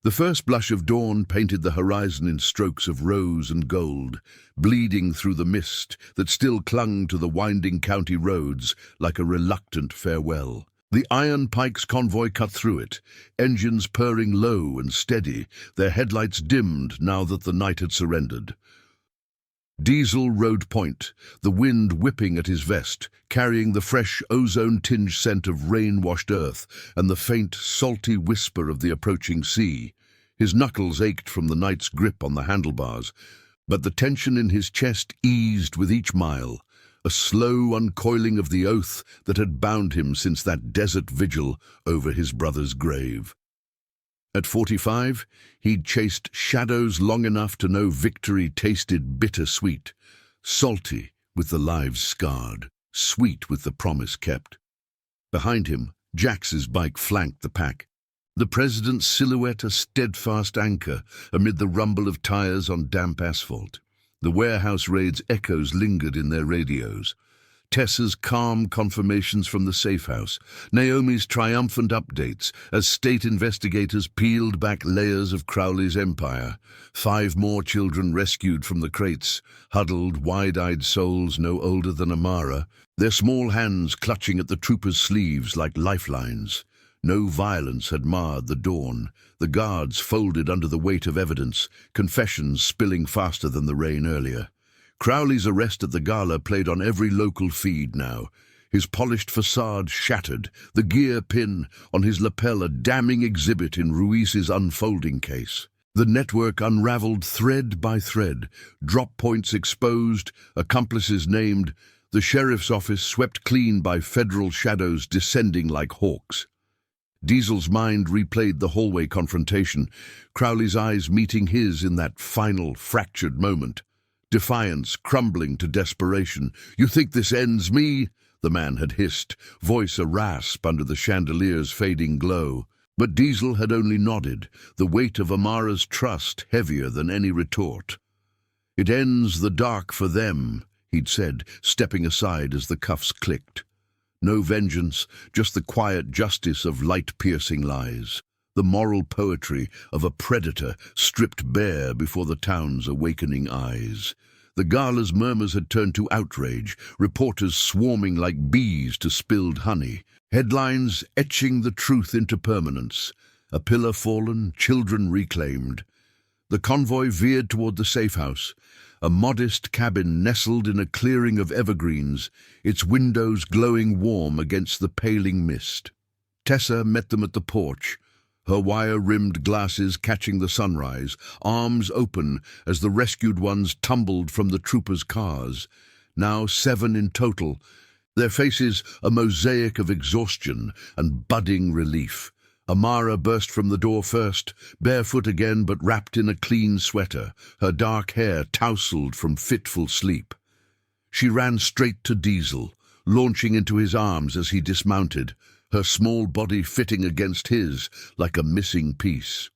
The first blush of dawn painted the horizon in strokes of rose and gold, bleeding through the mist that still clung to the winding county roads like a reluctant farewell. The iron pikes convoy cut through it, engines purring low and steady, their headlights dimmed now that the night had surrendered. Diesel rode point, the wind whipping at his vest, carrying the fresh ozone-tinged scent of rain-washed earth and the faint, salty whisper of the approaching sea. His knuckles ached from the night's grip on the handlebars, but the tension in his chest eased with each mile, a slow uncoiling of the oath that had bound him since that desert vigil over his brother's grave. At 45, he'd chased shadows long enough to know victory tasted bittersweet, salty with the lives scarred, sweet with the promise kept. Behind him, Jax's bike flanked the pack, the president's silhouette a steadfast anchor amid the rumble of tires on damp asphalt. The warehouse raid's echoes lingered in their radios. Tessa's calm confirmations from the safe house, Naomi's triumphant updates as state investigators peeled back layers of Crowley's empire. 5 more children rescued from the crates, huddled, wide-eyed souls no older than Amara, their small hands clutching at the troopers' sleeves like lifelines. No violence had marred the dawn, the guards folded under the weight of evidence, confessions spilling faster than the rain earlier. Crowley's arrest at the gala played on every local feed now, his polished facade shattered, the gear pin on his lapel a damning exhibit in Ruiz's unfolding case. The network unraveled thread by thread, drop points exposed, accomplices named, the sheriff's office swept clean by federal shadows descending like hawks. Diesel's mind replayed the hallway confrontation, Crowley's eyes meeting his in that final, fractured moment. Defiance crumbling to desperation. "You think this ends me?" the man had hissed, voice a rasp under the chandelier's fading glow. But Diesel had only nodded, the weight of Amara's trust heavier than any retort. "It ends the dark for them," he'd said, stepping aside as the cuffs clicked. No vengeance, just the quiet justice of light-piercing lies. The moral poetry of a predator stripped bare before the town's awakening eyes. The gala's murmurs had turned to outrage, reporters swarming like bees to spilled honey, headlines etching the truth into permanence. A pillar fallen, children reclaimed. The convoy veered toward the safe house, a modest cabin nestled in a clearing of evergreens, its windows glowing warm against the paling mist. Tessa met them at the porch, her wire-rimmed glasses catching the sunrise, arms open as the rescued ones tumbled from the troopers' cars. Now 7 in total, their faces a mosaic of exhaustion and budding relief. Amara burst from the door first, barefoot again but wrapped in a clean sweater, her dark hair tousled from fitful sleep. She ran straight to Diesel, launching into his arms as he dismounted, her small body fitting against his like a missing piece.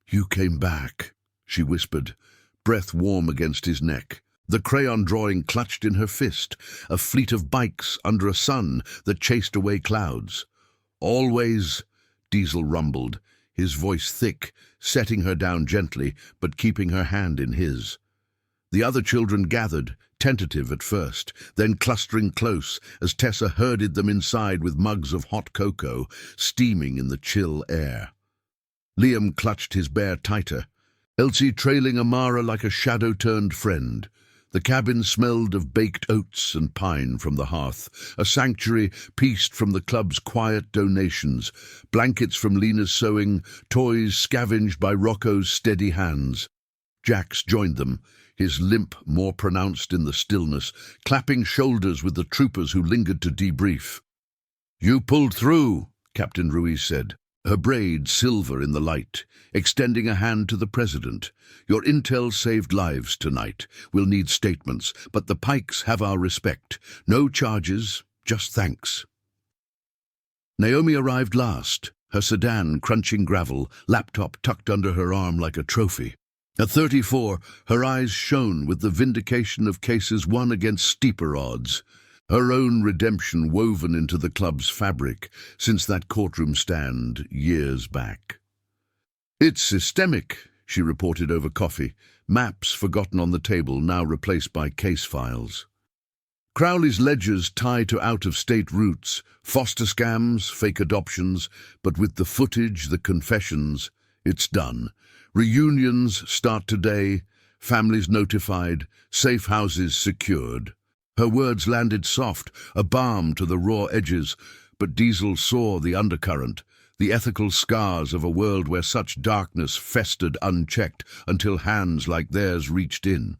"You came back," she whispered, breath warm against his neck. The crayon drawing clutched in her fist, a fleet of bikes under a sun that chased away clouds. "Always," Diesel rumbled, his voice thick, setting her down gently, but keeping her hand in his. The other children gathered, tentative at first, then clustering close as Tessa herded them inside with mugs of hot cocoa, steaming in the chill air. Liam clutched his bear tighter, Elsie trailing Amara like a shadow-turned friend. The cabin smelled of baked oats and pine from the hearth, a sanctuary pieced from the club's quiet donations, blankets from Lena's sewing, toys scavenged by Rocco's steady hands. Jax joined them, his limp more pronounced in the stillness, clapping shoulders with the troopers who lingered to debrief. "You pulled through," Captain Ruiz said, her braid silver in the light, extending a hand to the president. "Your intel saved lives tonight. We'll need statements, but the Pikes have our respect. No charges, just thanks." Naomi arrived last, her sedan crunching gravel, laptop tucked under her arm like a trophy. At 34, her eyes shone with the vindication of cases won against steeper odds, her own redemption woven into the club's fabric since that courtroom stand years back. "It's systemic," she reported over coffee, maps forgotten on the table now replaced by case files. Crowley's ledgers tie to out-of-state roots, foster scams, fake adoptions, but with the footage, the confessions, it's done. Reunions start today, families notified, safe houses secured. Her words landed soft, a balm to the raw edges, but Diesel saw the undercurrent, the ethical scars of a world where such darkness festered unchecked until hands like theirs reached in.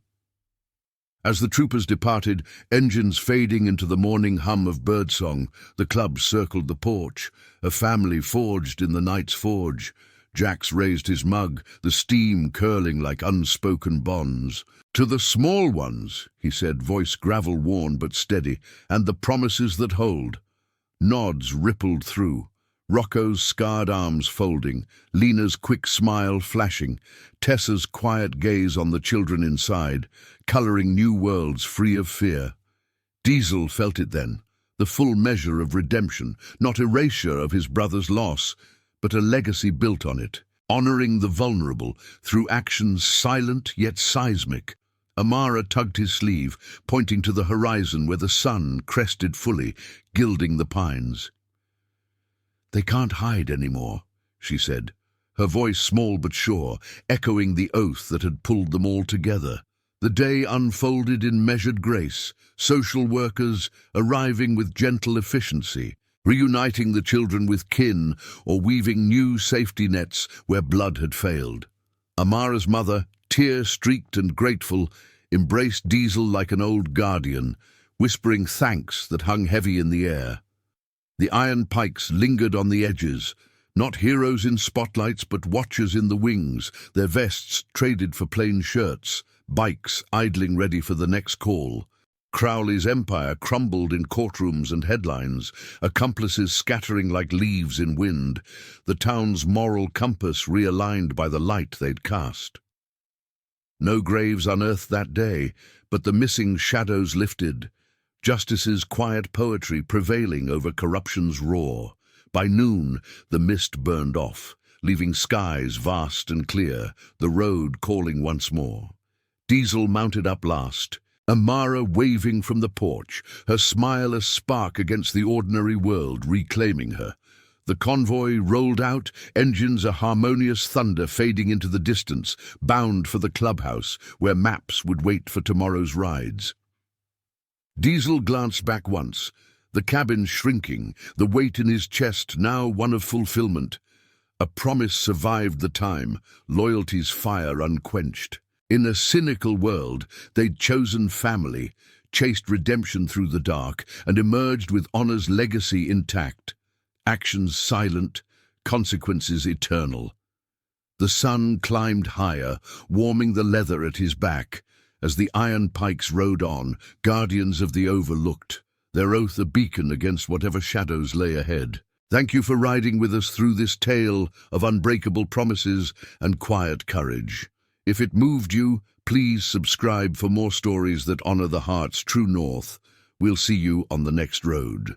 As the troopers departed, engines fading into the morning hum of birdsong, the club circled the porch, a family forged in the night's forge. Jax raised his mug, the steam curling like unspoken bonds. "To the small ones," he said, voice gravel-worn but steady, "and the promises that hold." Nods rippled through, Rocco's scarred arms folding, Lena's quick smile flashing, Tessa's quiet gaze on the children inside, colouring new worlds free of fear. Diesel felt it then, the full measure of redemption, not erasure of his brother's loss, but a legacy built on it, honouring the vulnerable through actions silent yet seismic. Amara tugged his sleeve, pointing to the horizon where the sun crested fully, gilding the pines. "They can't hide anymore," she said, her voice small but sure, echoing the oath that had pulled them all together. The day unfolded in measured grace, social workers arriving with gentle efficiency, reuniting the children with kin or weaving new safety nets where blood had failed. Amara's mother, tear-streaked and grateful, embraced Diesel like an old guardian, whispering thanks that hung heavy in the air. The iron pikes lingered on the edges, not heroes in spotlights but watchers in the wings, their vests traded for plain shirts, bikes idling ready for the next call. Crowley's empire crumbled in courtrooms and headlines, accomplices scattering like leaves in wind, the town's moral compass realigned by the light they'd cast. No graves unearthed that day, but the missing shadows lifted, justice's quiet poetry prevailing over corruption's roar. By noon, the mist burned off, leaving skies vast and clear, the road calling once more. Diesel mounted up last, Amara waving from the porch, her smile a spark against the ordinary world, reclaiming her. The convoy rolled out, engines a harmonious thunder fading into the distance, bound for the clubhouse, where maps would wait for tomorrow's rides. Diesel glanced back once, the cabin shrinking, the weight in his chest now one of fulfillment. A promise survived the time, loyalty's fire unquenched. In a cynical world, they'd chosen family, chased redemption through the dark, and emerged with honor's legacy intact. Actions silent, consequences eternal. The sun climbed higher, warming the leather at his back, as the iron pikes rode on, guardians of the overlooked, their oath a beacon against whatever shadows lay ahead. Thank you for riding with us through this tale of unbreakable promises and quiet courage. If it moved you, please subscribe for more stories that honor the heart's true north. We'll see you on the next road.